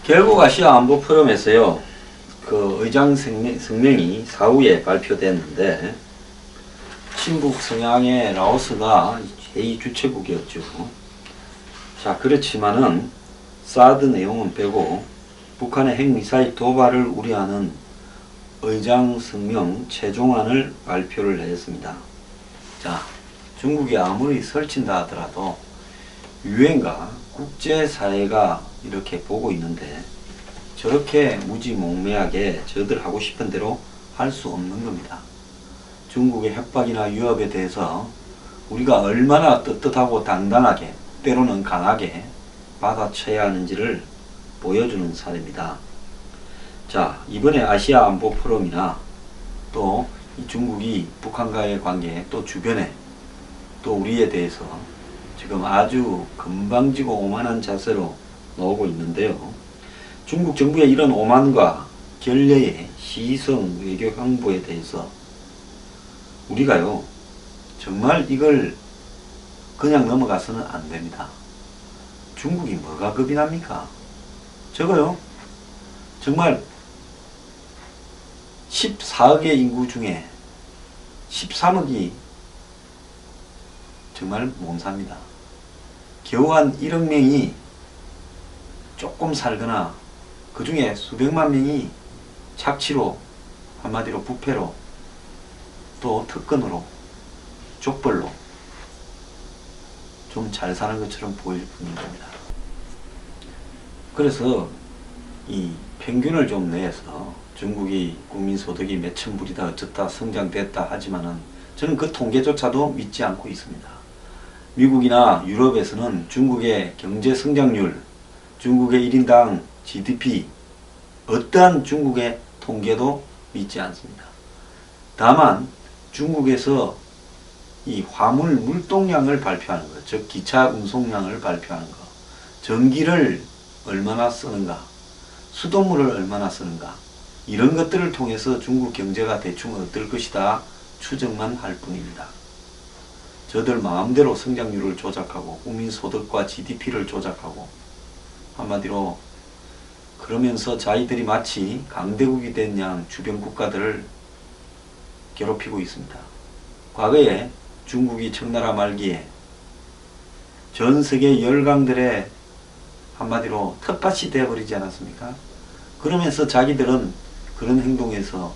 결국 아시아 안보 포럼에서요, 그 의장 성명이 사후에 발표됐는데, 친북 성향의 라오스가 제2주최국이었죠. 자, 그렇지만은 사드 내용은 빼고 북한의 핵미사일 도발을 우려하는 의장 성명 최종안을 발표를 했습니다. 자, 중국이 아무리 설친다 하더라도 유엔과 국제사회가 이렇게 보고 있는데 저렇게 무지몽매하게 저들 하고 싶은 대로 할 수 없는 겁니다. 중국의 협박이나 위협에 대해서 우리가 얼마나 떳떳하고 당당하게 때로는 강하게 받아쳐야 하는지를 보여주는 사례입니다. 자, 이번에 아시아 안보 포럼이나 또 중국이 북한과의 관계, 또 주변에 또 우리에 대해서 지금 아주 건방지고 오만한 자세로 나오고 있는데요. 중국 정부의 이런 오만과 결례의 시성 외교 행보에 대해서 우리가요, 정말 이걸 그냥 넘어가서는 안 됩니다. 중국이 뭐가 겁이 납니까? 저거요, 정말 14억의 인구 중에 13억이 정말 몸삽니다. 겨우 한 1억 명이 조금 살거나 그 중에 수백만 명이 착취로, 한마디로 부패로, 또 특권으로, 족벌로 좀 잘 사는 것처럼 보일 뿐인 겁니다. 그래서 이 평균을 좀 내서 중국이 국민소득이 몇천 불이다 어쩌다 성장됐다 하지만은 저는 그 통계조차도 믿지 않고 있습니다. 미국이나 유럽에서는 중국의 경제 성장률, 중국의 1인당 GDP, 어떠한 중국의 통계도 믿지 않습니다. 다만 중국에서 이 화물 물동량을 발표하는 것, 즉 기차 운송량을 발표하는 것, 전기를 얼마나 쓰는가, 수돗물을 얼마나 쓰는가, 이런 것들을 통해서 중국 경제가 대충 어떨 것이다 추정만 할 뿐입니다. 저들 마음대로 성장률을 조작하고 국민소득과 GDP를 조작하고 한마디로 그러면서 자기들이 마치 강대국이 된 양 주변 국가들을 괴롭히고 있습니다. 과거에 중국이 청나라 말기에 전 세계 열강들의 한마디로 텃밭이 되어버리지 않았습니까? 그러면서 자기들은 그런 행동에서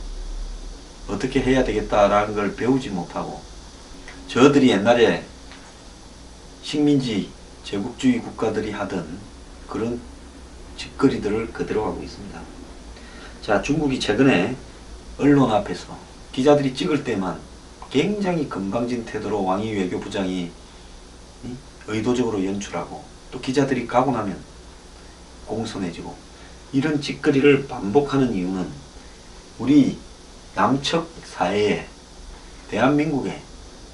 어떻게 해야 되겠다라는 걸 배우지 못하고 저들이 옛날에 식민지 제국주의 국가들이 하던 그런 짓거리들을 그대로 하고 있습니다. 자, 중국이 최근에 언론 앞에서 기자들이 찍을 때만 굉장히 건방진 태도로 왕이 외교부장이 의도적으로 연출하고 또 기자들이 가고 나면 공손해지고 이런 짓거리를 반복하는 이유는 우리 남측 사회에 대한민국의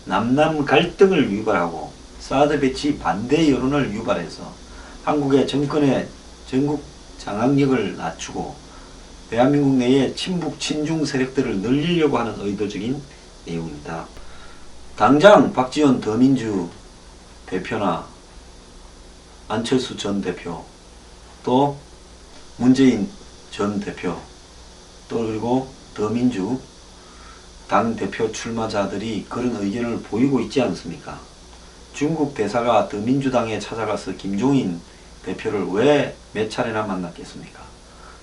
남남 갈등을 유발하고 사드 배치 반대 여론을 유발해서 한국의 정권의 전국 장악력을 낮추고 대한민국 내에 친북 친중 세력들을 늘리려고 하는 의도적인 내용입니다. 당장 박지원 더민주 대표나 안철수 전 대표, 또 문재인 전 대표, 또 그리고 더민주 당 대표 출마자들이 그런 의견을 보이고 있지 않습니까? 중국 대사가 더민주당에 찾아가서 김종인 대표를 왜 몇 차례나 만났겠습니까?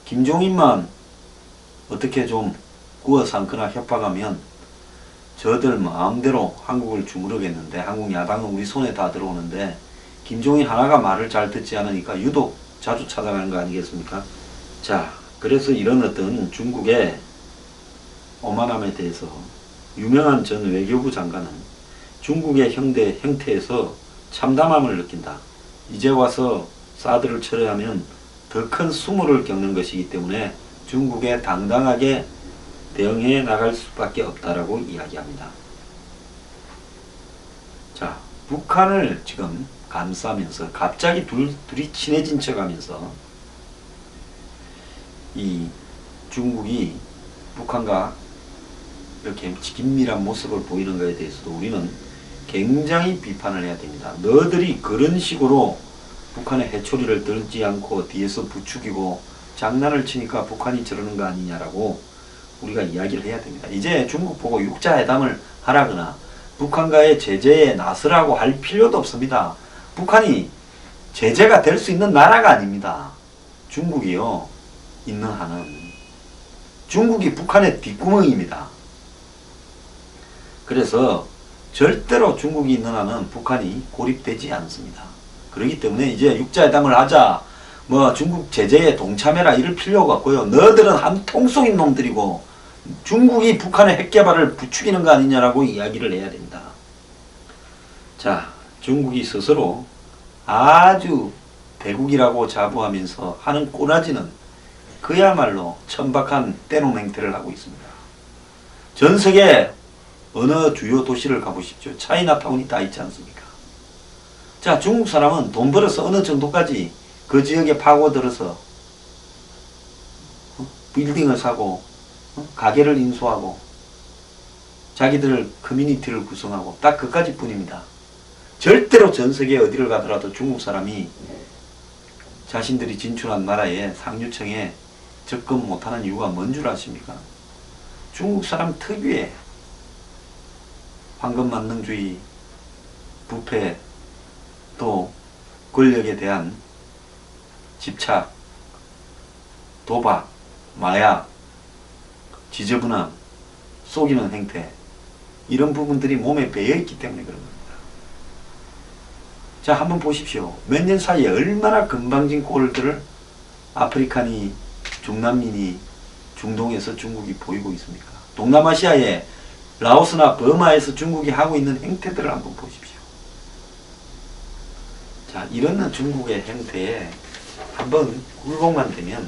김종인만 어떻게 좀 구워 삼거나 협박하면 저들 마음대로 한국을 주무르겠는데, 한국 야당은 우리 손에 다 들어오는데 김종인 하나가 말을 잘 듣지 않으니까 유독 자주 찾아가는 거 아니겠습니까? 자, 그래서 이런 어떤 중국의 오만함에 대해서 유명한 전 외교부 장관은 중국의 형태에서 참담함을 느낀다. 이제 와서 사드를 철회하면 더 큰 수모를 겪는 것이기 때문에 중국에 당당하게 대응해 나갈 수밖에 없다라고 이야기합니다. 자, 북한을 지금 감싸면서 갑자기 둘이 친해진 척 하면서 이 중국이 북한과 이렇게 긴밀한 모습을 보이는 것에 대해서도 우리는 굉장히 비판을 해야 됩니다. 너들이 그런 식으로 북한의 해초리를 들지 않고 뒤에서 부추기고 장난을 치니까 북한이 저러는 거 아니냐라고 우리가 이야기를 해야 됩니다. 이제 중국 보고 육자회담을 하라거나 북한과의 제재에 나서라고 할 필요도 없습니다. 북한이 제재가 될 수 있는 나라가 아닙니다. 중국이요. 있는 한은. 중국이 북한의 뒷구멍입니다. 그래서 절대로 중국이 있는 한은 북한이 고립되지 않습니다. 그렇기 때문에 이제 육자회담을 하자, 뭐 중국 제재에 동참해라 이럴 필요가 없고요. 너희들은 한 통속인 놈들이고 중국이 북한의 핵개발을 부추기는 거 아니냐라고 이야기를 해야 됩니다. 자, 중국이 스스로 아주 대국이라고 자부하면서 하는 꼬라지는 그야말로 천박한 떼놓은 행태를 하고 있습니다. 전 세계 어느 주요 도시를 가보십시오. 차이나타운이 다 있지 않습니까? 자, 중국 사람은 돈 벌어서 어느 정도까지 그 지역에 파고들어서 빌딩을 사고 가게를 인수하고 자기들 커뮤니티를 구성하고 딱 그까지 뿐입니다. 절대로 전 세계 어디를 가더라도 중국 사람이 자신들이 진출한 나라에 상류층에 접근 못하는 이유가 뭔 줄 아십니까? 중국 사람 특유의 황금만능주의, 부패, 또 권력에 대한 집착, 도박, 마약, 지저분함, 속이는 행태, 이런 부분들이 몸에 배어있기 때문에 그런 겁니다. 자, 한번 보십시오. 몇 년 사이에 얼마나 건방진 꼴들을 아프리카니, 중남미니, 중동에서 중국이 보이고 있습니까? 동남아시아에 라오스나 버마에서 중국이 하고 있는 행태들을 한번 보십시오. 자, 이런 중국의 행태에 한번 굴복만 되면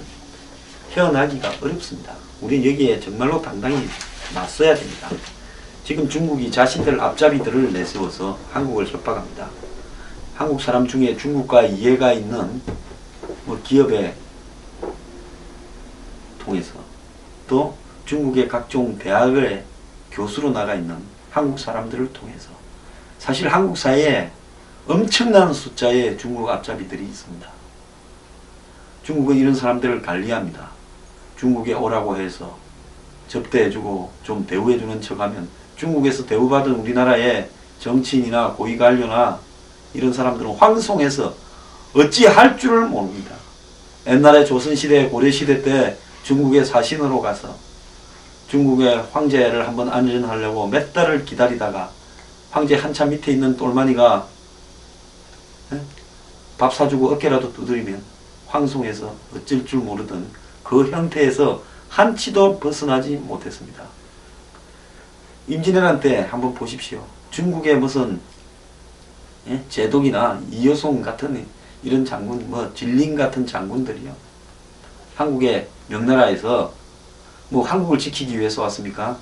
헤어나기가 어렵습니다. 우리는 여기에 정말로 당당히 맞서야 됩니다. 지금 중국이 자신들 앞잡이들을 내세워서 한국을 협박합니다. 한국 사람 중에 중국과 이해가 있는 뭐 기업에 통해서 또 중국의 각종 대학의 교수로 나가 있는 한국 사람들을 통해서 사실 한국 사회에 엄청난 숫자의 중국 앞잡이들이 있습니다. 중국은 이런 사람들을 관리합니다. 중국에 오라고 해서 접대해주고 좀 대우해주는 척하면 중국에서 대우받은 우리나라의 정치인이나 고위관료나 이런 사람들은 황송해서 어찌할 줄을 모릅니다. 옛날에 조선시대, 고려시대 때 중국의 사신으로 가서 중국의 황제를 한번 안전하려고 몇 달을 기다리다가 황제 한참 밑에 있는 똘마니가 밥 사주고 어깨라도 두드리면 황송해서 어쩔 줄 모르던 그 형태에서 한치도 벗어나지 못했습니다. 임진왜란 때 한번 보십시오. 중국의 무슨 제독이나 이여송 같은 이런 장군, 뭐 진링 같은 장군들이요. 한국의 명나라에서 뭐 한국을 지키기 위해서 왔습니까?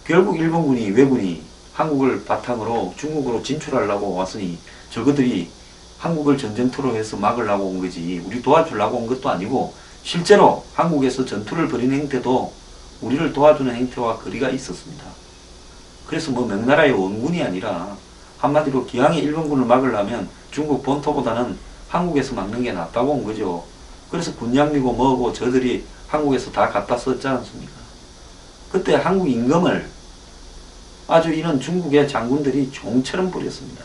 결국 일본군이, 왜군이 한국을 바탕으로 중국으로 진출하려고 왔으니 저것들이 한국을 전쟁터로 해서 막으려고 온 거지 우리 도와주려고 온 것도 아니고 실제로 한국에서 전투를 벌이는 행태도 우리를 도와주는 행태와 거리가 있었습니다. 그래서 뭐 명나라의 원군이 아니라 한마디로 기왕에 일본군을 막으려면 중국 본토보다는 한국에서 막는 게 낫다고 온 거죠. 그래서 군량미고 뭐고 저들이 한국에서 다 갖다 썼지 않습니까? 그때 한국 임금을 아주 이런 중국의 장군들이 종처럼 부렸습니다.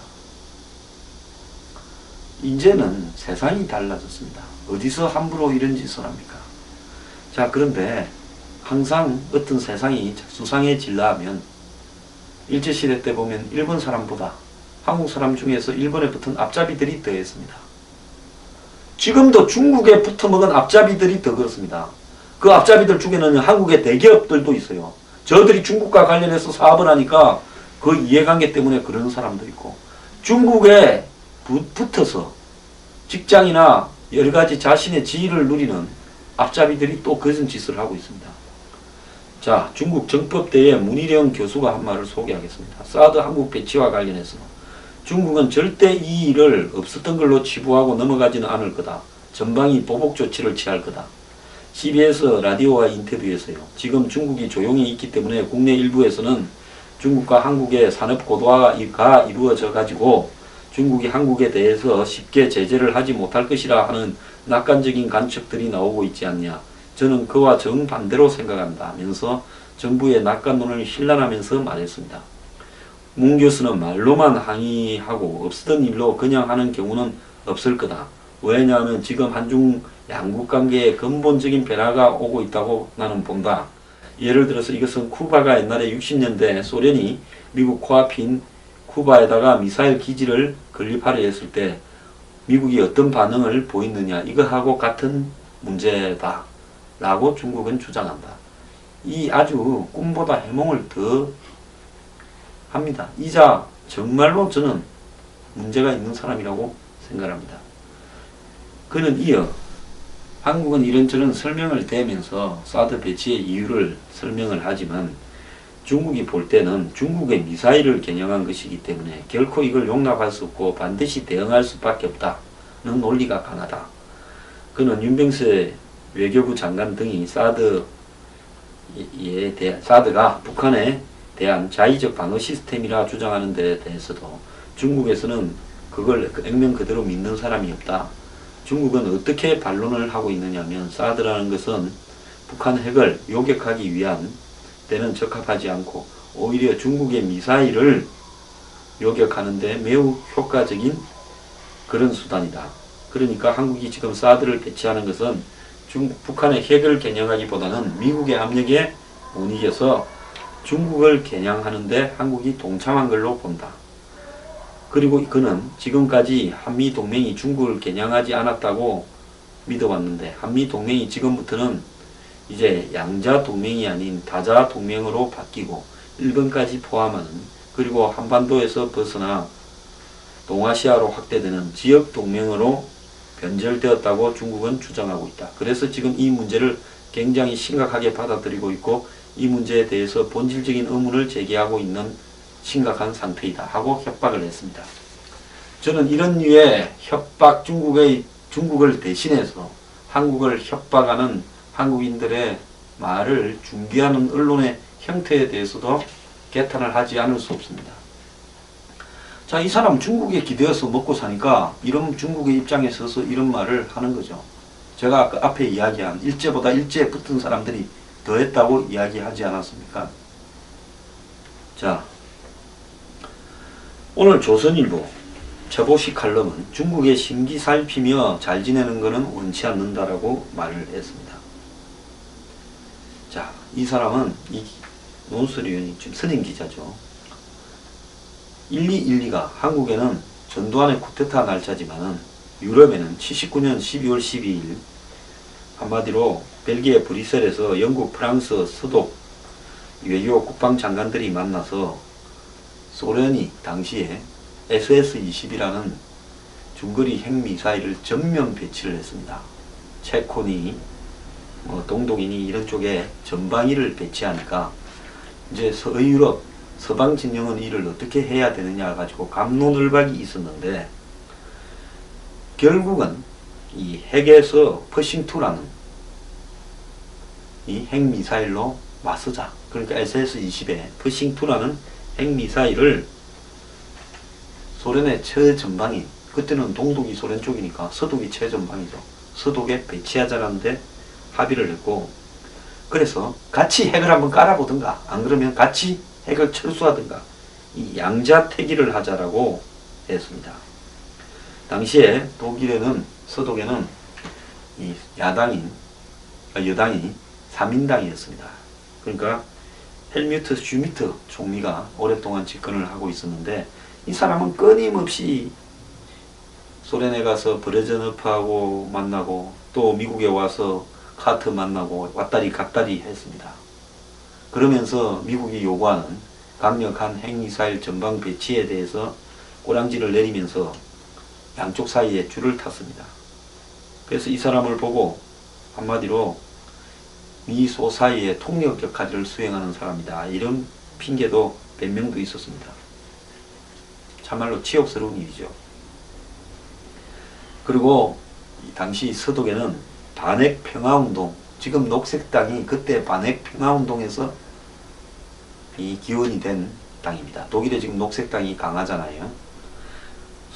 이제는 세상이 달라졌습니다. 어디서 함부로 이런 짓을 합니까? 자, 그런데 항상 어떤 세상이 수상해질라 하면 일제시대 때 보면 일본 사람보다 한국 사람 중에서 일본에 붙은 앞잡이들이 더 했습니다. 지금도 중국에 붙어먹은 앞잡이들이 더 그렇습니다. 그 앞잡이들 중에는 한국의 대기업들도 있어요. 저들이 중국과 관련해서 사업을 하니까 그 이해관계 때문에 그런 사람도 있고 중국에 붙어서 직장이나 여러가지 자신의 지위를 누리는 앞잡이들이 또 그런 짓을 하고 있습니다. 자, 중국 정법대의 문희령 교수가 한 말을 소개하겠습니다. 사드 한국 배치와 관련해서 중국은 절대 이 일을 없었던 걸로 치부하고 넘어가지는 않을 거다. 전방위 보복 조치를 취할 거다. CBS 라디오와 인터뷰에서요. 지금 중국이 조용히 있기 때문에 국내 일부에서는 중국과 한국의 산업 고도화가 이루어져 가지고 중국이 한국에 대해서 쉽게 제재를 하지 못할 것이라 하는 낙관적인 관측들이 나오고 있지 않냐. 저는 그와 정반대로 생각한다 하면서 정부의 낙관론을 힐난하면서 말했습니다. 문 교수는 말로만 항의하고 없었던 일로 그냥 하는 경우는 없을 거다. 왜냐하면 지금 한중 양국 관계에 근본적인 변화가 오고 있다고 나는 본다. 예를 들어서 이것은 쿠바가 옛날에 60년대 소련이 미국 코앞인 쿠바에다가 미사일 기지를 건립하려 했을 때 미국이 어떤 반응을 보였느냐, 이거하고 같은 문제다 라고 중국은 주장한다. 이 아주 꿈보다 해몽을 더 합니다. 이자 정말로 저는 문제가 있는 사람이라고 생각합니다. 그는 이어 한국은 이런저런 설명을 대면서 사드 배치의 이유를 설명을 하지만 중국이 볼 때는 중국의 미사일을 겨냥한 것이기 때문에 결코 이걸 용납할 수 없고 반드시 대응할 수밖에 없다는 논리가 강하다. 그는 윤병세 외교부 장관 등이 사드가 북한에 대한 자의적 방어 시스템이라 주장하는 데 대해서도 중국에서는 그걸 액면 그대로 믿는 사람이 없다. 중국은 어떻게 반론을 하고 있느냐면 사드라는 것은 북한 핵을 요격하기 위한 때는 적합하지 않고 오히려 중국의 미사일을 요격하는 데 매우 효과적인 그런 수단이다. 그러니까 한국이 지금 사드를 배치하는 것은 북한의 핵을 겨냥하기보다는 미국의 압력에 못 이겨서 중국을 겨냥하는데 한국이 동참한 걸로 본다. 그리고 그는 지금까지 한미동맹이 중국을 겨냥하지 않았다고 믿어왔는데 한미동맹이 지금부터는 이제 양자동맹이 아닌 다자동맹으로 바뀌고 일본까지 포함하는, 그리고 한반도에서 벗어나 동아시아로 확대되는 지역동맹으로 변절되었다고 중국은 주장하고 있다. 그래서 지금 이 문제를 굉장히 심각하게 받아들이고 있고 이 문제에 대해서 본질적인 의문을 제기하고 있는 심각한 상태이다 하고 협박을 했습니다. 저는 이런 류의 협박, 중국을 대신해서 한국을 협박하는 한국인들의 말을 중계하는 언론의 형태에 대해서도 개탄을 하지 않을 수 없습니다. 자, 이 사람 중국에 기대어서 먹고 사니까 이런 중국의 입장에 서서 이런 말을 하는 거죠. 제가 아까 앞에 이야기한 일제보다 일제에 붙은 사람들이 더했다고 이야기하지 않았습니까? 자, 오늘 조선일보 최보식 칼럼은 중국의 심기 살피며 잘 지내는 것은 원치 않는다라고 말을 했습니다. 자, 이 사람은 이 논설위원이 지금 선임 기자죠. 1212가 한국에는 전두환의 쿠데타 날짜지만은 유럽에는 79년 12월 12일 한마디로 벨기에 브뤼셀에서 영국, 프랑스, 서독 외교 국방장관들이 만나서 소련이 당시에 SS-20이라는 중거리 핵미사일을 전면 배치를 했습니다. 체코니, 동독이니 이런 쪽에 전방위를 배치하니까 이제 서유럽, 서방 진영은 이를 어떻게 해야 되느냐 가지고 갑론을박이 있었는데 결국은 이 핵에서 퍼싱2라는 이 핵미사일로 맞서자. 그러니까 SS-20에 퍼싱2라는 핵미사일을 소련의 최전방인, 그때는 동독이 소련 쪽이니까 서독이 최전방이죠. 서독에 배치하자는데 합의를 했고, 그래서 같이 핵을 한번 깔아보든가 안 그러면 같이 핵을 철수하든가 이 양자태기를 하자라고 했습니다. 당시에 독일에는, 서독에는 이 여당이 3인당이었습니다. 그러니까 헬뮤트 슈미트 총리가 오랫동안 집권을 하고 있었는데 이 사람은 끊임없이 소련에 가서 브레즈네프하고 만나고 또 미국에 와서 카트 만나고 왔다리 갔다리 했습니다. 그러면서 미국이 요구하는 강력한 핵미사일 전방 배치에 대해서 꼬랑지를 내리면서 양쪽 사이에 줄을 탔습니다. 그래서 이 사람을 보고 한마디로 미소 사이에 통역 역할을 수행하는 사람이다, 이런 핑계도 변명도 있었습니다. 참말로 치욕스러운 일이죠. 그리고 당시 서독에는 반핵 평화운동, 지금 녹색당이 그때 반핵 평화운동에서 이 기원이 된 당입니다. 독일에 지금 녹색당이 강하잖아요.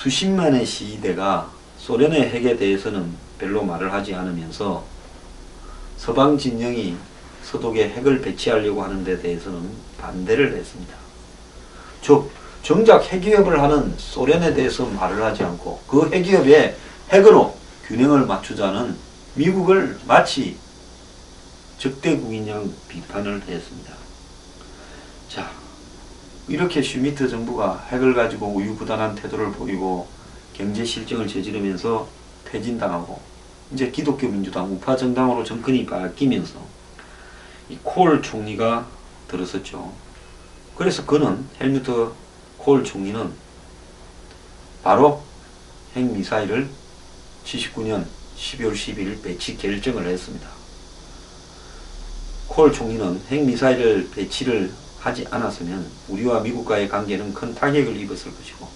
수십만의 시위대가 소련의 핵에 대해서는 별로 말을 하지 않으면서 서방 진영이 서독에 핵을 배치하려고 하는 데 대해서는 반대를 했습니다. 즉 정작 핵위협을 하는 소련에 대해서 말을 하지 않고 그 핵위협에 핵으로 균형을 맞추자는 미국을 마치 적대국인 양 비판을 했습니다. 자, 이렇게 슈미트 정부가 핵을 가지고 우유부단한 태도를 보이고 경제 실정을 저지르면서 퇴진당하고 이제 기독교 민주당 우파 정당으로 정권이 바뀌면서 이 콜 총리가 들어섰죠. 그래서 그는 헬무트 콜 총리는 바로 핵미사일을 79년 12월 10일 배치 결정을 했습니다. 콜 총리는 핵미사일을 배치를 하지 않았으면 우리와 미국과의 관계는 큰 타격을 입었을 것이고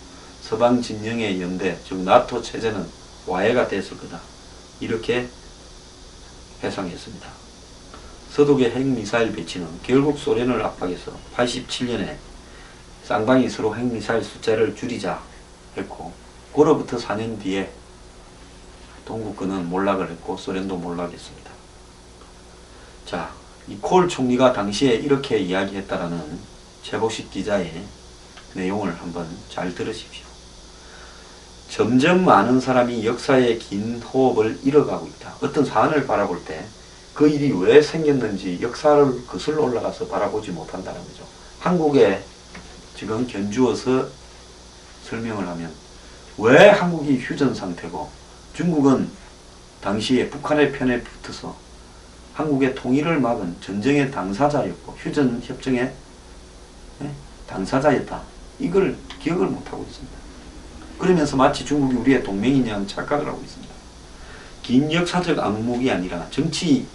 서방 진영의 연대, 즉 나토 체제는 와해가 됐을 거다. 이렇게 해상했습니다. 서독의 핵미사일 배치는 결국 소련을 압박해서 87년에 쌍방이 서로 핵미사일 숫자를 줄이자 했고 그로부터 4년 뒤에 동구권은 몰락을 했고 소련도 몰락했습니다. 자, 이 콜 총리가 당시에 이렇게 이야기했다라는 최복식 기자의 내용을 한번 잘 들으십시오. 점점 많은 사람이 역사의 긴 호흡을 잃어가고 있다. 어떤 사안을 바라볼 때 그 일이 왜 생겼는지 역사를 거슬러 올라가서 바라보지 못한다는 거죠. 한국에 지금 견주어서 설명을 하면 왜 한국이 휴전 상태고 중국은 당시에 북한의 편에 붙어서 한국의 통일을 막은 전쟁의 당사자였고 휴전 협정의 당사자였다. 이걸 기억을 못하고 있습니다. 그러면서 마치 중국이 우리의 동맹인 양 착각을 하고 있습니다. 긴 역사적 악몽이 아니라 정치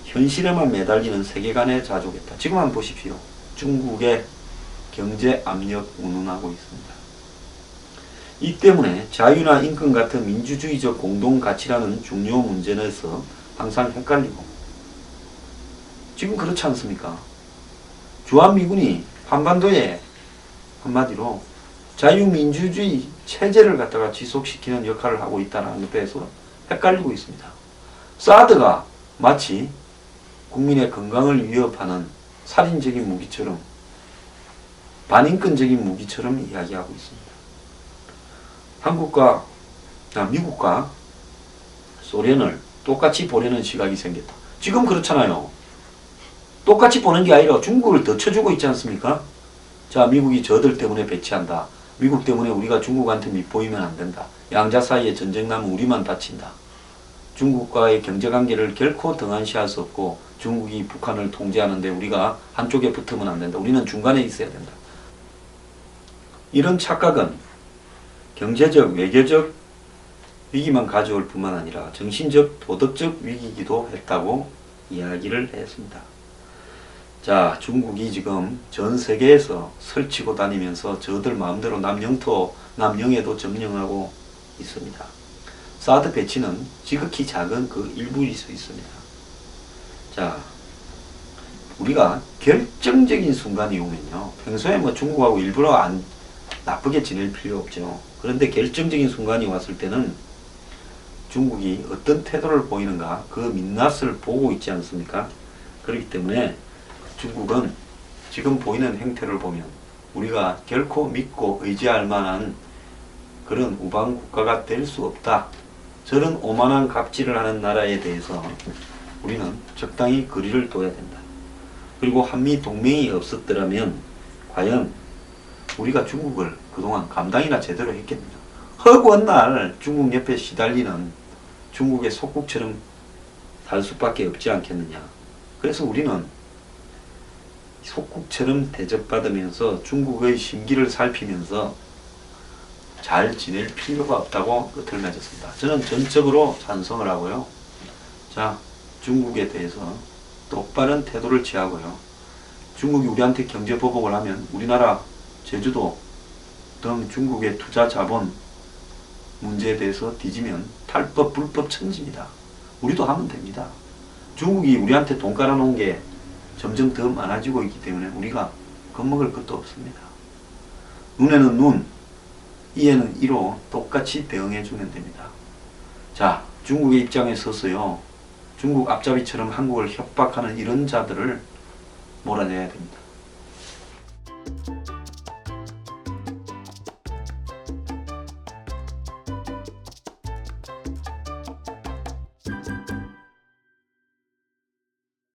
현실에만 매달리는 세계관에 자족했다. 지금 한번 보십시오. 중국의 경제 압력 운운하고 있습니다. 이 때문에 자유나 인권 같은 민주주의적 공동가치라는 중요 문제에서 항상 헷갈리고 지금 그렇지 않습니까? 주한미군이 한반도에 한마디로 자유민주주의 체제를 갖다가 지속시키는 역할을 하고 있다는 것에 대해서 헷갈리고 있습니다. 사드가 마치 국민의 건강을 위협하는 살인적인 무기처럼 반인권적인 무기처럼 이야기하고 있습니다. 미국과 소련을 똑같이 보려는 시각이 생겼다. 지금 그렇잖아요. 똑같이 보는 게 아니라 중국을 더 쳐주고 있지 않습니까? 자, 미국이 저들 때문에 배치한다. 미국 때문에 우리가 중국한테 밑보이면 안 된다. 양자 사이에 전쟁 나면 우리만 다친다. 중국과의 경제관계를 결코 등한시할 수 없고 중국이 북한을 통제하는데 우리가 한쪽에 붙으면 안 된다. 우리는 중간에 있어야 된다. 이런 착각은 경제적, 외교적 위기만 가져올 뿐만 아니라 정신적, 도덕적 위기이기도 했다고 이야기를 했습니다. 자, 중국이 지금 전 세계에서 설치고 다니면서 저들 마음대로 남 영토, 남 영해도 점령하고 있습니다. 사드 배치는 지극히 작은 그 일부일 수 있습니다. 자, 우리가 결정적인 순간이 오면요. 평소에 뭐 중국하고 일부러 나쁘게 지낼 필요 없죠. 그런데 결정적인 순간이 왔을 때는 중국이 어떤 태도를 보이는가 그 민낯을 보고 있지 않습니까? 그렇기 때문에 중국은 지금 보이는 행태를 보면 우리가 결코 믿고 의지할 만한 그런 우방 국가가 될 수 없다. 저런 오만한 갑질을 하는 나라에 대해서 우리는 적당히 거리를 둬야 된다. 그리고 한미 동맹이 없었더라면 과연 우리가 중국을 그동안 감당이나 제대로 했겠느냐. 허구한 날 중국 옆에 시달리는 중국의 속국처럼 살 수밖에 없지 않겠느냐. 그래서 우리는 속국처럼 대접받으면서 중국의 심기를 살피면서 잘 지낼 필요가 없다고 끝을 맺었습니다. 저는 전적으로 찬성을 하고요. 자, 중국에 대해서 똑바른 태도를 취하고요. 중국이 우리한테 경제 보복을 하면 우리나라 제주도 등 중국의 투자 자본 문제에 대해서 뒤지면 탈법 불법 천지입니다. 우리도 하면 됩니다. 중국이 우리한테 돈 깔아놓은 게 점점 더 많아지고 있기 때문에 우리가 겁먹을 것도 없습니다. 눈에는 눈, 이에는 이로 똑같이 대응해 주면 됩니다. 자, 중국의 입장에 서서요. 중국 앞잡이처럼 한국을 협박하는 이런 자들을 몰아내야 됩니다.